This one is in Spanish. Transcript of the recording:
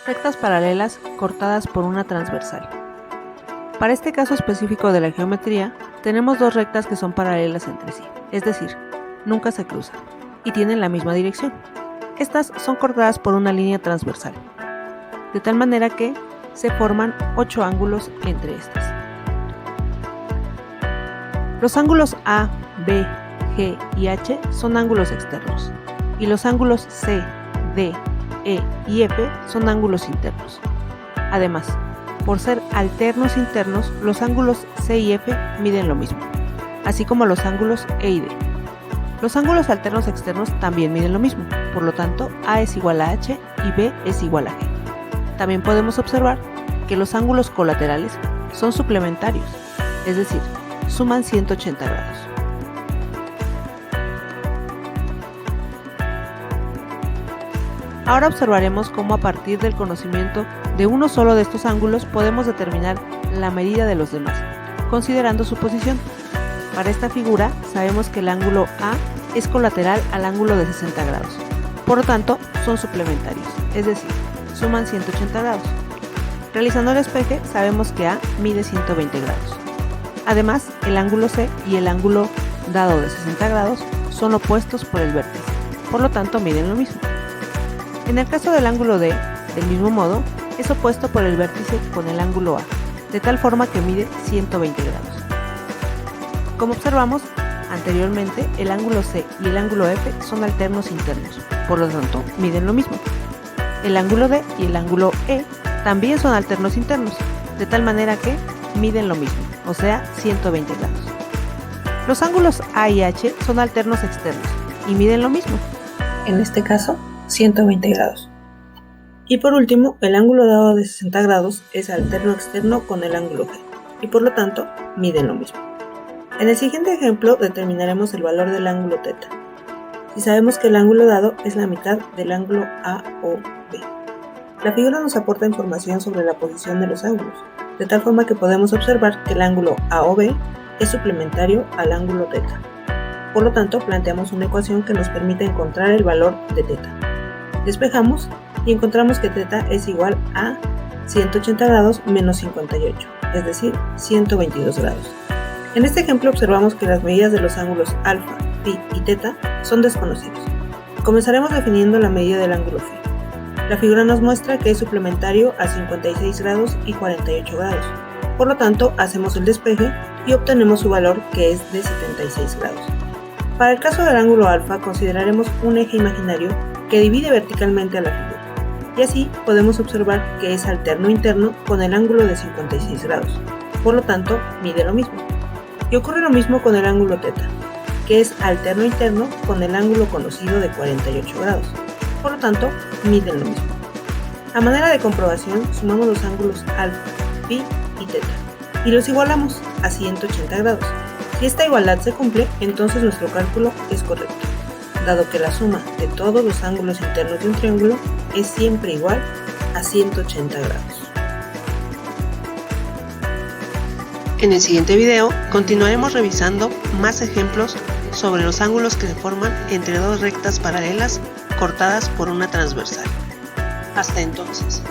Rectas paralelas cortadas por una transversal. Para este caso específico de la geometría, tenemos dos rectas que son paralelas entre sí, es decir, nunca se cruzan, y tienen la misma dirección. Estas son cortadas por una línea transversal, de tal manera que se forman 8 ángulos entre estas. Los ángulos A, B, G y H son ángulos externos, y los ángulos C, D, E y F son ángulos internos. Además, por ser alternos internos, los ángulos C y F miden lo mismo, así como los ángulos E y D. Los ángulos alternos externos también miden lo mismo, por lo tanto A es igual a H y B es igual a G. También podemos observar que los ángulos colaterales son suplementarios, es decir, suman 180 grados. Ahora observaremos cómo a partir del conocimiento de uno solo de estos ángulos podemos determinar la medida de los demás, considerando su posición. Para esta figura sabemos que el ángulo A es colateral al ángulo de 60 grados, por lo tanto son suplementarios, es decir, suman 180 grados. Realizando el despeje sabemos que A mide 120 grados. Además, el ángulo C y el ángulo dado de 60 grados son opuestos por el vértice, por lo tanto miden lo mismo. En el caso del ángulo D, del mismo modo, es opuesto por el vértice con el ángulo A, de tal forma que mide 120 grados. Como observamos anteriormente, el ángulo C y el ángulo F son alternos internos, por lo tanto miden lo mismo. El ángulo D y el ángulo E también son alternos internos, de tal manera que miden lo mismo, o sea 120 grados. Los ángulos A y H son alternos externos y miden lo mismo, en este caso 120 grados. Y por último, el ángulo dado de 60 grados es alterno externo con el ángulo G, y por lo tanto miden lo mismo. En el siguiente ejemplo determinaremos el valor del ángulo θ, si sabemos que el ángulo dado es la mitad del ángulo AOB. La figura nos aporta información sobre la posición de los ángulos, de tal forma que podemos observar que el ángulo AOB es suplementario al ángulo θ. Por lo tanto, planteamos una ecuación que nos permite encontrar el valor de θ. Despejamos y encontramos que θ es igual a 180 grados menos 58, es decir, 122 grados. En este ejemplo observamos que las medidas de los ángulos alfa, phi y θ son desconocidos. Comenzaremos definiendo la medida del ángulo phi. La figura nos muestra que es suplementario a 56 grados y 48 grados. Por lo tanto, hacemos el despeje y obtenemos su valor, que es de 76 grados. Para el caso del ángulo alfa, consideraremos un eje imaginario que divide verticalmente a la figura, y así podemos observar que es alterno interno con el ángulo de 56 grados, por lo tanto mide lo mismo. Y ocurre lo mismo con el ángulo θ, que es alterno interno con el ángulo conocido de 48 grados, por lo tanto miden lo mismo. A manera de comprobación, sumamos los ángulos alfa, phi y θ, y los igualamos a 180 grados. Si esta igualdad se cumple, entonces nuestro cálculo es correcto, dado que la suma de todos los ángulos internos de un triángulo es siempre igual a 180 grados. En el siguiente video continuaremos revisando más ejemplos sobre los ángulos que se forman entre dos rectas paralelas cortadas por una transversal. Hasta entonces.